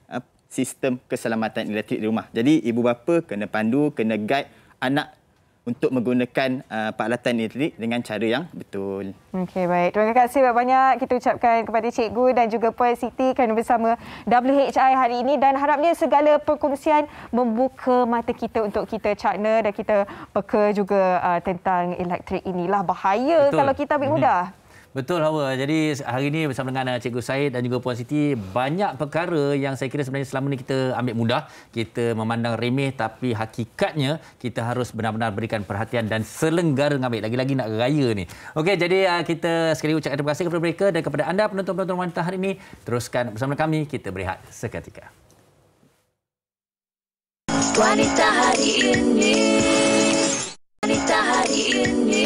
sistem keselamatan elektrik di rumah. Jadi ibu bapa kena pandu, kena guide anak untuk menggunakan peralatan elektrik dengan cara yang betul. Okey, baik. Terima kasih banyak kita ucapkan kepada Cikgu dan juga Puan Siti kerana bersama WHI hari ini dan harapnya segala perkongsian membuka mata kita untuk kita cakna dan kita peka juga tentang elektrik inilah bahaya. Betul. Kalau kita ambil mudah. Betul, Hawa. Jadi hari ini bersama dengan Cikgu Said dan juga Puan Siti, banyak perkara yang saya kira sebenarnya selama ini kita ambil mudah, kita memandang remeh, tapi hakikatnya kita harus benar-benar berikan perhatian dan selenggara dengan baik. Lagi-lagi nak raya ni. Okey, jadi kita sekali ucapkan terima kasih kepada mereka dan kepada anda penonton-penonton wanita hari ini. Teruskan bersama kami, kita berehat seketika. Wanita hari ini. Wanita hari ini.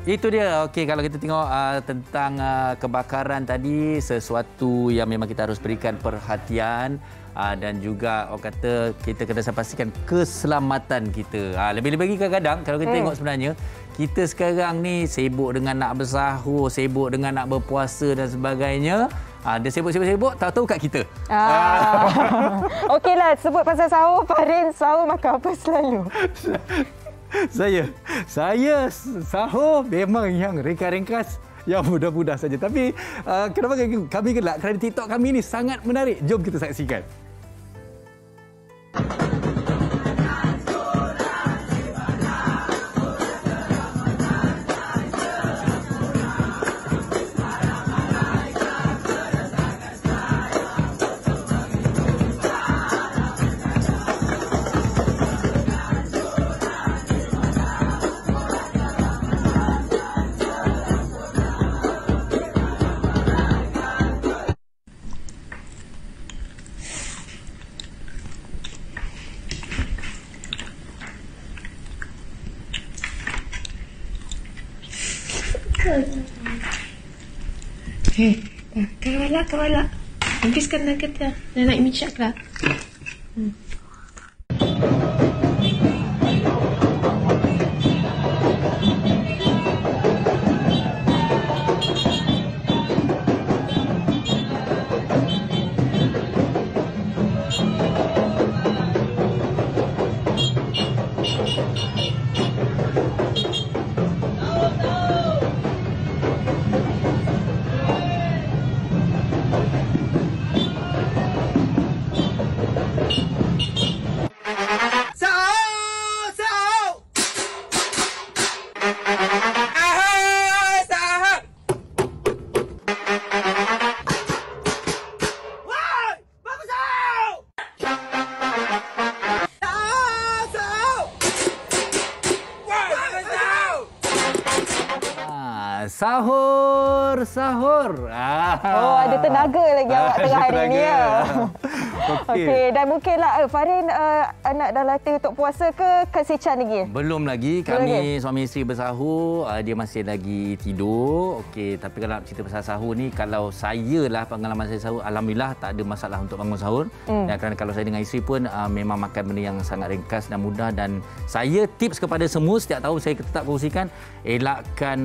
Itu dia. Okey, kalau kita tengok tentang kebakaran tadi, sesuatu yang memang kita harus berikan perhatian. Dan juga orang kata kita kena pastikan keselamatan kita. Lebih-lebih lagi kadang-kadang kalau kita tengok sebenarnya kita sekarang ni sibuk dengan nak bersahur, sibuk dengan nak berpuasa dan sebagainya. Dia sibuk-sibuk, tahu-tahu kat kita. Okeylah, sebut pasal sahur, Farin sahur makan apa selalu? Saya sahur memang yang ringkas-ringkas, yang mudah-mudah saja. Tapi kenapa kami gelak? Kerana TikTok kami ni sangat menarik. Jom kita saksikan. Kawala. Habiskan nugget ya. Nak minyak lah. Sahur. Oh, ada tenaga lagi awak tengah hari ni ya. Okey, dan mungkinlah Farin anak dah latih untuk puasa ke kesican lagi? Belum lagi. Kami suami isteri bersahur, dia masih lagi tidur. Okey, tapi kalau cerita pasal sahur ni, kalau saya lah pengalaman saya sahur, alhamdulillah tak ada masalah untuk bangun sahur. Dan kerana kalau saya dengan isteri pun memang makan benda yang sangat ringkas dan mudah, dan saya tips kepada semua setiap tahun saya tetap kongsikan, elakkan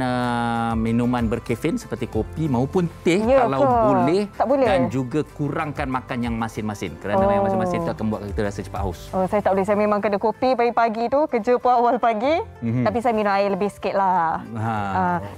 minuman berkafein seperti kopi maupun teh kalau boleh, dan juga kurangkan makan yang masin-masin kerana yang masin-masin itu akan buat kita rasa cepat haus. Saya tak boleh, saya memang kena kopi pagi-pagi tu, kerja pun awal pagi, tapi saya minum air lebih sikit lah.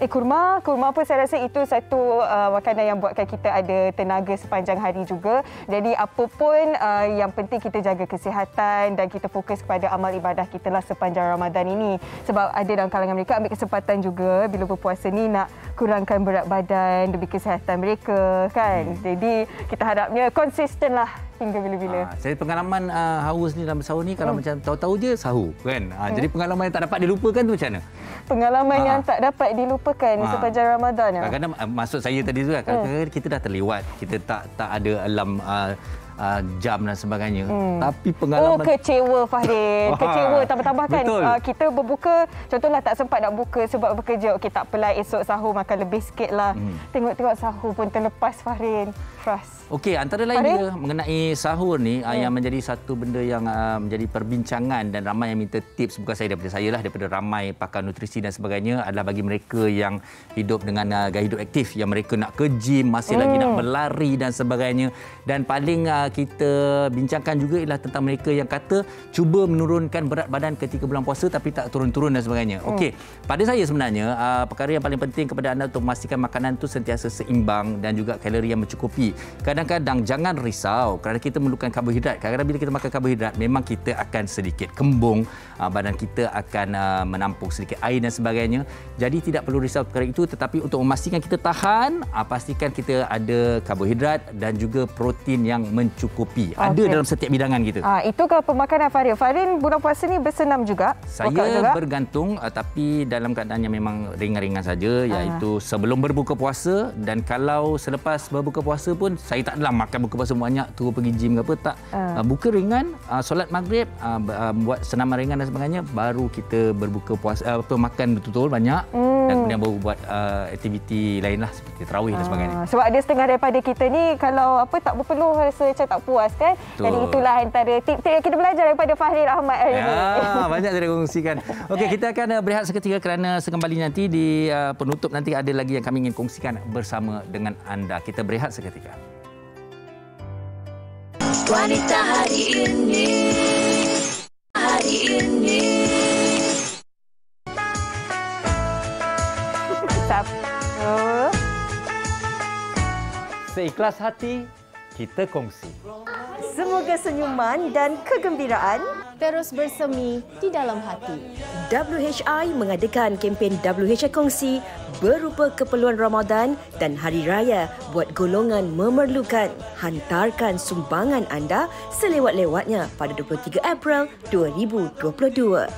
Kurma pun saya rasa itu satu makanan yang buatkan kita ada tenaga sepanjang hari juga. Jadi apa pun yang penting kita jaga kesihatan dan kita fokus kepada amal ibadah kita lah sepanjang Ramadan ini. Sebab ada dalam kalangan mereka ambil kesempatan juga bila berpuasa ni nak kurangkan berat badan demi kesihatan mereka kan. Jadi kita harapnya konsisten lah hingga bila-bila. Saya pengalaman haus ni dalam bersahur ni, kalau macam tahu-tahu je sahur kan. Jadi pengalaman yang tak dapat dilupakan tu macam mana? Pengalaman yang tak dapat dilupakan sepanjang Ramadan. Kadang-kadang maksud saya tadi tu kan, kadang-kadang kita dah terlewat, kita tak ada alam jam dan sebagainya. Tapi pengalaman kecewa Fahdin. Kecewa tambah-tambah kan. Kita berbuka, contohlah tak sempat nak buka sebab bekerja. Okey, tak apalah, esok sahur makan lebih sikit lah. Tengok-tengok sahur pun terlepas Fahdin. Okey, antara lain dia mengenai sahur ni yang menjadi satu benda yang menjadi perbincangan dan ramai yang minta tips, bukan saya daripada saya lah, daripada ramai pakar nutrisi dan sebagainya, adalah bagi mereka yang hidup dengan gaya hidup aktif, yang mereka nak ke gym, masih lagi nak berlari dan sebagainya. Dan paling kita bincangkan juga ialah tentang mereka yang kata cuba menurunkan berat badan ketika bulan puasa tapi tak turun-turun dan sebagainya. Okey, pada saya sebenarnya perkara yang paling penting kepada anda untuk memastikan makanan tu sentiasa seimbang dan juga kalori yang mencukupi. Kadang-kadang jangan risau kerana kita memerlukan karbohidrat. Kadang-kadang bila kita makan karbohidrat, memang kita akan sedikit kembung, badan kita akan menampung sedikit air dan sebagainya. Jadi tidak perlu risau perkara itu, tetapi untuk memastikan kita tahan, pastikan kita ada karbohidrat dan juga protein yang mencukupi. mencukupi. Ada dalam setiap bidangan kita. Itu kalau pemakanan Farin. Farin bulan puasa ni bersenam juga? Saya bergantung tapi dalam keadaannya memang ringan-ringan saja, iaitu sebelum berbuka puasa, dan kalau selepas berbuka puasa pun saya tak adalah makan buka puasa banyak, turun pergi gym ke apa, tak. Buka ringan, solat maghrib, buat senaman ringan dan sebagainya, baru kita berbuka puasa, makan betul-betul banyak, dan kemudian baru buat aktiviti lain lah seperti tarawih dan sebagainya. Sebab ada setengah daripada kita ni kalau tak berpeluh rasa macam tak puas kan. Betul. Jadi itulah antara tip-tip yang kita belajar daripada Fahril Ahmad hari ini. Banyak saya kongsikan. Okey, kita akan berehat seketika kerana sekembali nanti di penutup nanti ada lagi yang kami ingin kongsikan bersama dengan anda. Kita berehat seketika. Wanita hari ini. Seikhlas hati, kita kongsi. Semoga senyuman dan kegembiraan terus bersemi di dalam hati. WHI mengadakan kempen WHI Kongsi berupa keperluan Ramadan dan Hari Raya buat golongan memerlukan. Hantarkan sumbangan anda selewat-lewatnya pada 23 April 2022.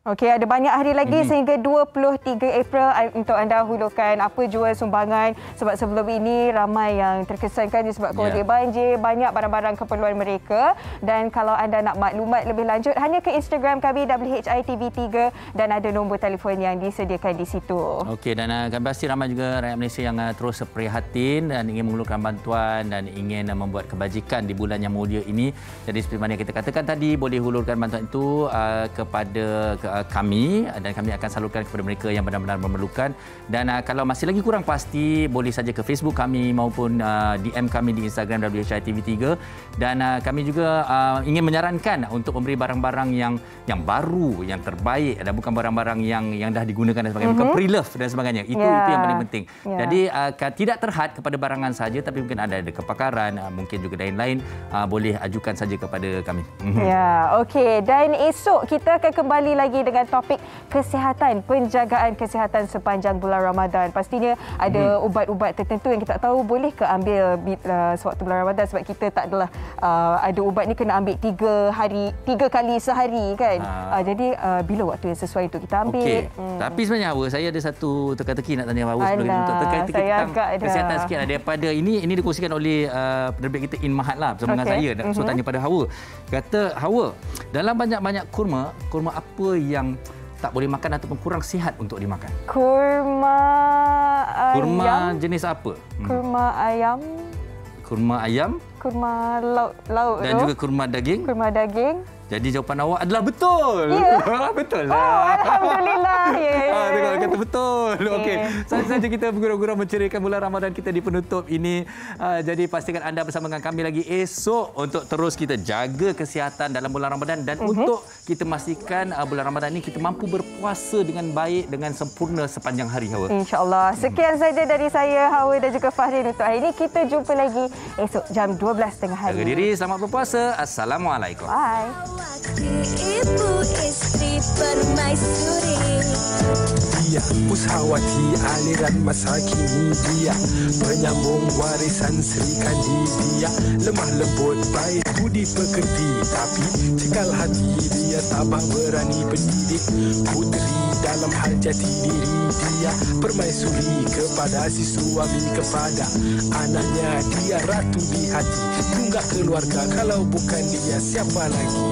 Okey, ada banyak hari lagi sehingga 23 April untuk anda hulurkan apa jua sumbangan, sebab sebelum ini ramai yang terkesankan disebabkan oleh banjir, banyak barang-barang keperluan mereka. Dan kalau anda nak maklumat lebih lanjut, hanya ke Instagram kami WHITV3 dan ada nombor telefon yang disediakan di situ. Okey, dan kami pasti ramai juga rakyat Malaysia yang terus prihatin dan ingin mengeluarkan bantuan dan ingin membuat kebajikan di bulan yang mulia ini. Jadi seperti mana kita katakan tadi, boleh hulurkan bantuan itu kepada kami, dan kami akan salurkan kepada mereka yang benar-benar memerlukan. Dan kalau masih lagi kurang pasti, boleh saja ke Facebook kami maupun DM kami di Instagram WHITV3. Dan kami juga ingin menyarankan untuk memberi barang-barang yang baru, yang terbaik, dan bukan barang-barang yang dah digunakan dan sebagainya, bukan pre-love dan sebagainya. Itu yang paling penting. Jadi tidak terhad kepada barangan saja, tapi mungkin ada kepakaran, mungkin juga lain-lain, boleh ajukan saja kepada kami. Ya, okey. Dan esok kita akan kembali lagi dengan topik kesihatan, penjagaan kesihatan sepanjang bulan Ramadan. Pastinya ada ubat-ubat tertentu yang kita tahu boleh ke ambil sewaktu bulan Ramadan, sebab kita tak adalah ada ubat ni kena ambil 3 kali sehari kan. Jadi bila waktu yang sesuai untuk kita ambil. Okey. Tapi sebenarnya Hawa, saya ada satu teka-teki nak tanya Hawa sebelum untuk terkait tentang kesihatan sikit daripada ini dikongsikan oleh penerbit kita In Mahat lah bersama dengan saya. So tanya pada Hawa. Kata Hawa, dalam banyak-banyak kurma apa yang tak boleh makan ataupun kurang sihat untuk dimakan? Kurma ayam. Kurma jenis apa? Kurma ayam. Kurma ayam. Kurma lauk. Dan juga kurma daging. Kurma daging. Jadi jawapan awak adalah betul. Ya. Betul lah. Oh, alhamdulillah. Tengok kata betul. Okey. Saja kita bergurau-gurau menceriakan bulan Ramadan kita di penutup ini. Jadi pastikan anda bersama dengan kami lagi esok untuk terus kita jaga kesihatan dalam bulan Ramadan, dan untuk kita pastikan bulan Ramadan ini kita mampu berpuasa dengan baik, dengan sempurna sepanjang hari, Hawa. InsyaAllah. Sekian saja dari saya, Hawa dan juga Fahril untuk hari ini. Kita jumpa lagi esok jam 12.30 hari. Jaga diri, selamat berpuasa. Assalamualaikum. Bye. Ibu istri permaisuri. Dia Pusawati aliran masa kini, dia penyambung warisan Sri Kandi. Dia lemah lembut baik budi pekerti, tapi cekal hati dia tabah berani pendidik. Putri dalam hal jati diri, dia permaisuri kepada si suami, kepada anaknya. Dia ratu di hati, tunggak keluarga, kalau bukan dia siapa lagi?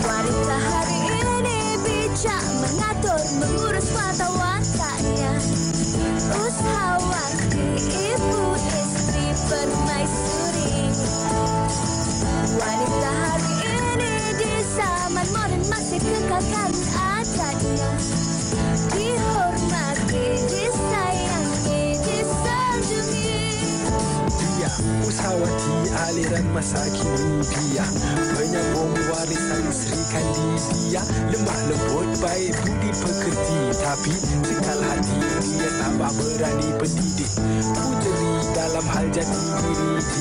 Wanita hari ini bijak mengatur, mengurus mata wataknya. Ushawati ibu istri permaisuri. Wanita hari ini di zaman modern masih kekalkan adatnya. Dihormati, disayangi, disanjungi. Dia Pusawati aliran masa kini, dia penyambung warisan Sri Kandi. Dia lemah lembut baik budi pekerti, tapi cekal hati dia tabah berani pendidik. Puteri dalam hal jati diri.